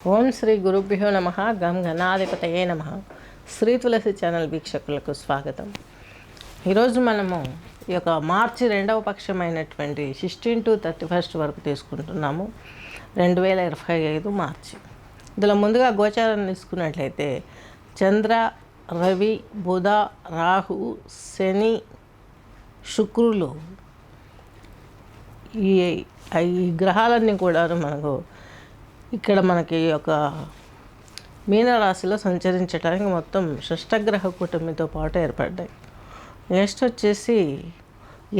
ఓం శ్రీ గురుభ్యో నమ. గం గణాధిపతయే నమ. శ్రీ తులసి ఛానల్ వీక్షకులకు స్వాగతం. ఈరోజు మనము ఈ యొక్క మార్చి 2వ పక్షమైనటువంటి 16 to 31 వరకు తీసుకుంటున్నాము. 2025 మార్చి. ఇందులో ముందుగా గోచారం తీసుకున్నట్లయితే చంద్ర, రవి, బుధ, రాహు, శని, శుక్రులు ఈ గ్రహాలన్నీ కూడా ఇక్కడ మనకి ఒక మీనరాశిలో సంచరించడానికి మొత్తం షష్టగ్రహ కూటమితో పాటు ఏర్పడ్డాయి. నెక్స్ట్ వచ్చేసి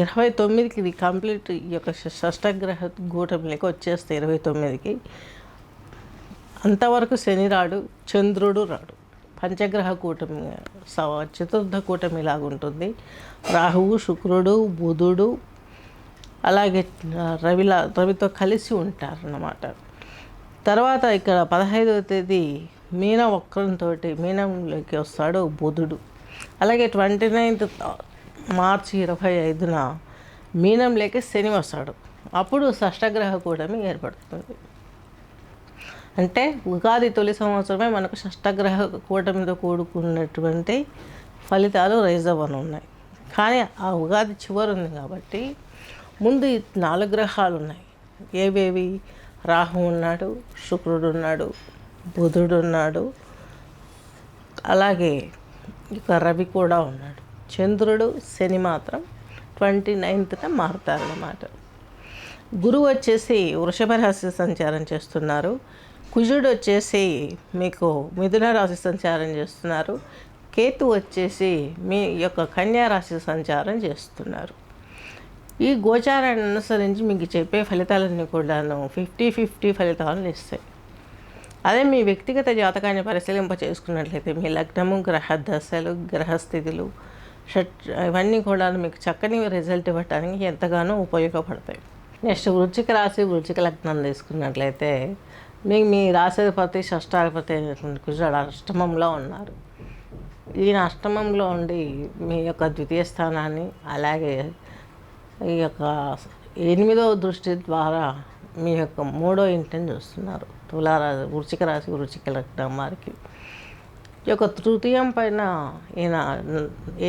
29కి ఇది కంప్లీట్ ఈ యొక్క షష్టగ్రహ కూటమికి వచ్చేస్తే 29కి అంతవరకు శని రాడు, చంద్రుడు రాడు. పంచగ్రహ కూటమి చతుర్థ కూటమి లాగుంటుంది. రాహువు, శుక్రుడు, బుధుడు అలాగే రవితో కలిసి ఉంటారన్నమాట. తర్వాత ఇక్కడ 15వ తేదీ మీన వక్రంతో మీనంలోకి వస్తాడు బుధుడు. అలాగే 29th మార్చి 25న మీనంలోకి శని వస్తాడు. అప్పుడు షష్టగ్రహ కూటమి ఏర్పడుతుంది. అంటే ఉగాది తొలి సంవత్సరమే మనకు షష్టగ్రహ కూటమితో కూడుకున్నటువంటి ఫలితాలు రైజ్ అవ్వనున్నాయి. కానీ ఆ ఉగాది చివరి ఉంది కాబట్టి ముందు 4 గ్రహాలు ఉన్నాయి. ఏవేవి? రాహు ఉన్నాడు, శుక్రుడు ఉన్నాడు, బుధుడు ఉన్నాడు, అలాగే ఇక రవి కూడా ఉన్నాడు. చంద్రుడు, శని మాత్రం 29న మారుతారన్నమాట. గురువు వచ్చేసి వృషభ రాశి సంచారం చేస్తున్నారు. కుజుడు వచ్చేసి మీకు మిథున రాశి సంచారం చేస్తున్నారు. కేతు వచ్చేసి మీ యొక్క కన్యా రాశి సంచారం చేస్తున్నారు. ఈ గోచారాన్ని అనుసరించి మీకు చెప్పే ఫలితాలన్నీ కూడాను 50-50 ఫలితాలను ఇస్తాయి. అదే మీ వ్యక్తిగత జాతకాన్ని పరిశీలింప చేసుకున్నట్లయితే మీ లగ్నము, గ్రహ దశలు, గ్రహస్థితులు ఇవన్నీ కూడా మీకు చక్కని రిజల్ట్ ఇవ్వడానికి ఎంతగానో ఉపయోగపడతాయి. నెక్స్ట్ వృశ్చిక రాశి, వృశ్చిక లగ్నం తీసుకున్నట్లయితే మీ రాశిపతి షష్టాధిపతి అయినటువంటి కుజుడు అష్టమంలో ఉన్నారు. ఈయన అష్టమంలో ఉండి మీ యొక్క ద్వితీయ స్థానాన్ని అలాగే ఈ యొక్క 8వ దృష్టి ద్వారా మీ యొక్క 3వ ఇంటిని చూస్తున్నారు. తులారాశి, వృశ్చిక రాశి, వృశ్చిక లగ్నం వారికి ఈ యొక్క తృతీయం పైన ఈయన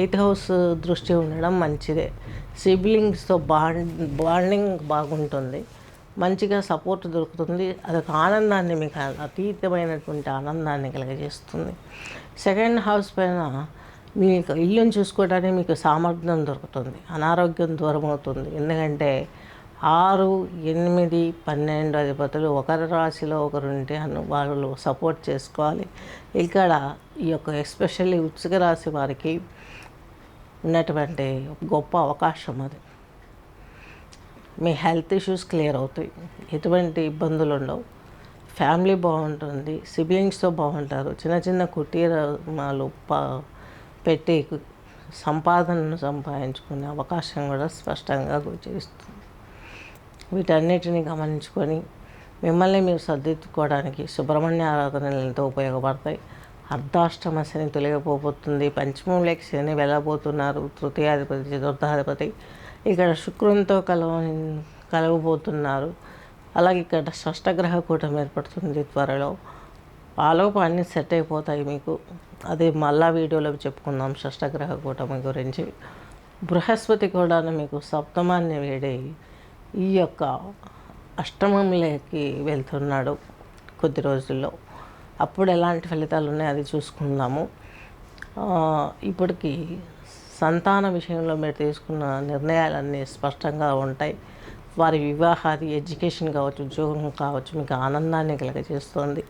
8th హౌస్ దృష్టి ఉండడం మంచిదే. సిబ్లింగ్స్తో బాండింగ్ బాగుంటుంది, మంచిగా సపోర్ట్ దొరుకుతుంది. అదొక ఆనందాన్ని, మీకు అతీతమైనటువంటి ఆనందాన్ని కలిగజేస్తుంది. 2nd హౌస్ పైన మీకు ఇల్లుని చూసుకోవడానికి మీకు సామర్థ్యం దొరుకుతుంది, అనారోగ్యం దూరం అవుతుంది. ఎందుకంటే 6, 8, 12 అధిపతులు ఒకరి రాశిలో ఒకరుంటే వాళ్ళు సపోర్ట్ చేసుకోవాలి. ఇక్కడ ఈ యొక్క ఎస్పెషల్లీ వృశ్చిక రాశి వారికి ఉన్నటువంటి గొప్ప అవకాశం అది. మీ హెల్త్ ఇష్యూస్ క్లియర్ అవుతాయి, ఎటువంటి ఇబ్బందులు ఉండవు, ఫ్యామిలీ బాగుంటుంది, సిబ్లింగ్స్తో బాగుంటారు. చిన్న చిన్న కుటీరాలు పెట్టి సంపాదనను సంపాదించుకునే అవకాశం కూడా స్పష్టంగా గోచరిస్తుంది. వీటన్నిటిని గమనించుకొని మిమ్మల్ని మీరు సర్దిద్దుకోవడానికి సుబ్రహ్మణ్య ఆరాధనలు ఎంతో ఉపయోగపడతాయి. అర్ధాష్టమ శని తొలగిపోతుంది. పంచమంలోకి శని వెళ్ళబోతున్నారు. తృతీయాధిపతి, చతుర్థాధిపతి ఇక్కడ శుక్రునితో కలవబోతున్నారు. అలాగే ఇక్కడ షష్టగ్రహ కూటమి ఏర్పడుతుంది త్వరలో. ఆలోపు అన్నీ సెట్ అయిపోతాయి మీకు. అది మళ్ళా వీడియోలో చెప్పుకుందాం షష్టగ్రహ కూటమి గురించి. బృహస్పతి కూడా మీకు సప్తమాన్ని వేడి ఈ యొక్క అష్టమంలోకి వెళ్తున్నాడు కొద్ది రోజుల్లో. అప్పుడు ఎలాంటి ఫలితాలు ఉన్నాయో అది చూసుకుందాము. ఇప్పటికి సంతాన విషయంలో మీరు తీసుకున్న నిర్ణయాలన్నీ స్పష్టంగా ఉంటాయి. వారి వివాహాది, ఎడ్యుకేషన్ కావచ్చు, ఉద్యోగం కావచ్చు మీకు ఆనందాన్ని కలగజేస్తుంది.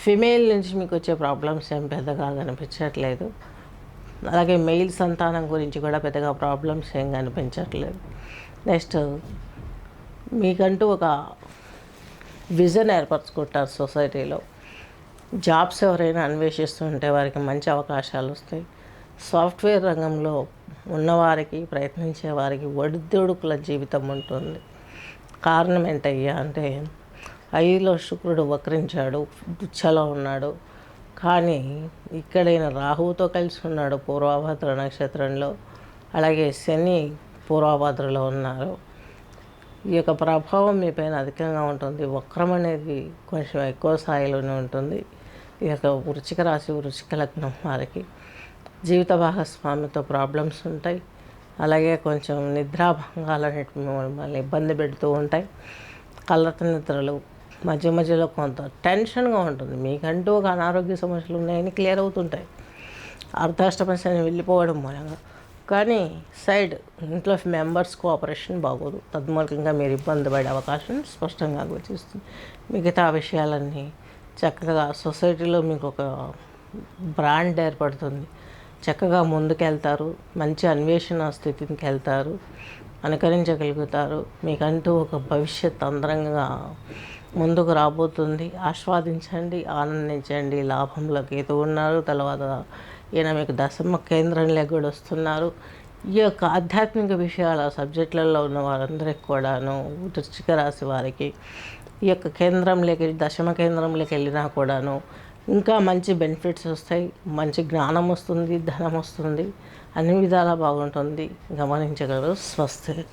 ఫిమేల్ నుంచి మీకు వచ్చే ప్రాబ్లమ్స్ ఏం పెద్దగా కనిపించట్లేదు. అలాగే మెయిల్ సంతానం గురించి కూడా పెద్దగా ప్రాబ్లమ్స్ ఏం కనిపించట్లేదు. నెక్స్ట్ మీకంటూ ఒక విజన్ ఏర్పరచుకుంటారు సొసైటీలో. జాబ్స్ ఎవరైనా అన్వేషిస్తుంటే వారికి మంచి అవకాశాలు వస్తాయి. సాఫ్ట్వేర్ రంగంలో ఉన్నవారికి, ప్రయత్నించే వారికి ఒడిదుడుకుల జీవితం ఉంటుంది. కారణం ఏంటయ్యా అంటే 5లో శుక్రుడు వక్రించాడు, దుచ్చలో ఉన్నాడు. కానీ ఇక్కడ ఈయన రాహువుతో కలిసి ఉన్నాడు పూర్వభద్ర నక్షత్రంలో. అలాగే శని పూర్వభద్రలో ఉన్నారు. ఈ యొక్క ప్రభావం మీ పైన అధికంగా ఉంటుంది. వక్రం అనేది కొంచెం ఎక్కువ స్థాయిలోనే ఉంటుంది. ఈ యొక్క వృశ్చిక రాశి, వృశ్చిక లగ్నం వారికి జీవిత భాగస్వామితో ప్రాబ్లమ్స్ ఉంటాయి. అలాగే కొంచెం నిద్రాభంగాలు అనేటివి మిమ్మల్ని ఇబ్బంది పెడుతూ ఉంటాయి. కలత నిద్రలు, మధ్య మధ్యలో కొంత టెన్షన్గా ఉంటుంది. మీకంటూ ఒక అనారోగ్య సమస్యలు ఉన్నాయని క్లియర్ అవుతుంటాయి అర్ధాష్టమ శని వెళ్ళిపోవడం మూలంగా. కానీ ఇంట్లో మెంబర్స్ కోఆపరేషన్ బాగోదు. తద్మూలకంగా మీరు ఇబ్బంది పడే అవకాశం స్పష్టంగా గోచిస్తుంది. మిగతా విషయాలన్నీ చక్కగా సొసైటీలో మీకు ఒక బ్రాండ్ ఏర్పడుతుంది. చక్కగా ముందుకెళ్తారు. మంచి అన్వేషణ స్థితికి వెళ్తారు. అనుకరించగలుగుతారు. మీకంటూ ఒక భవిష్యత్ అందరంగా ముందుకు రాబోతుంది. ఆస్వాదించండి, ఆనందించండి. లాభంలో కేతు ఉన్నారు. తర్వాత ఈయన మీకు దశమ కేంద్రంలో కూడా వస్తున్నారు. ఈ యొక్క ఆధ్యాత్మిక విషయాల సబ్జెక్టులలో ఉన్న వారందరికీ కూడాను, వృశ్చిక రాశి వారికి ఈ యొక్క కేంద్రంలోకి, దశమ కేంద్రంలోకి వెళ్ళినా కూడాను ఇంకా మంచి బెనిఫిట్స్ వస్తాయి. మంచి జ్ఞానం వస్తుంది, ధనం వస్తుంది, అన్ని విధాలా బాగుంటుంది. గమనించగలరు. స్వస్తి.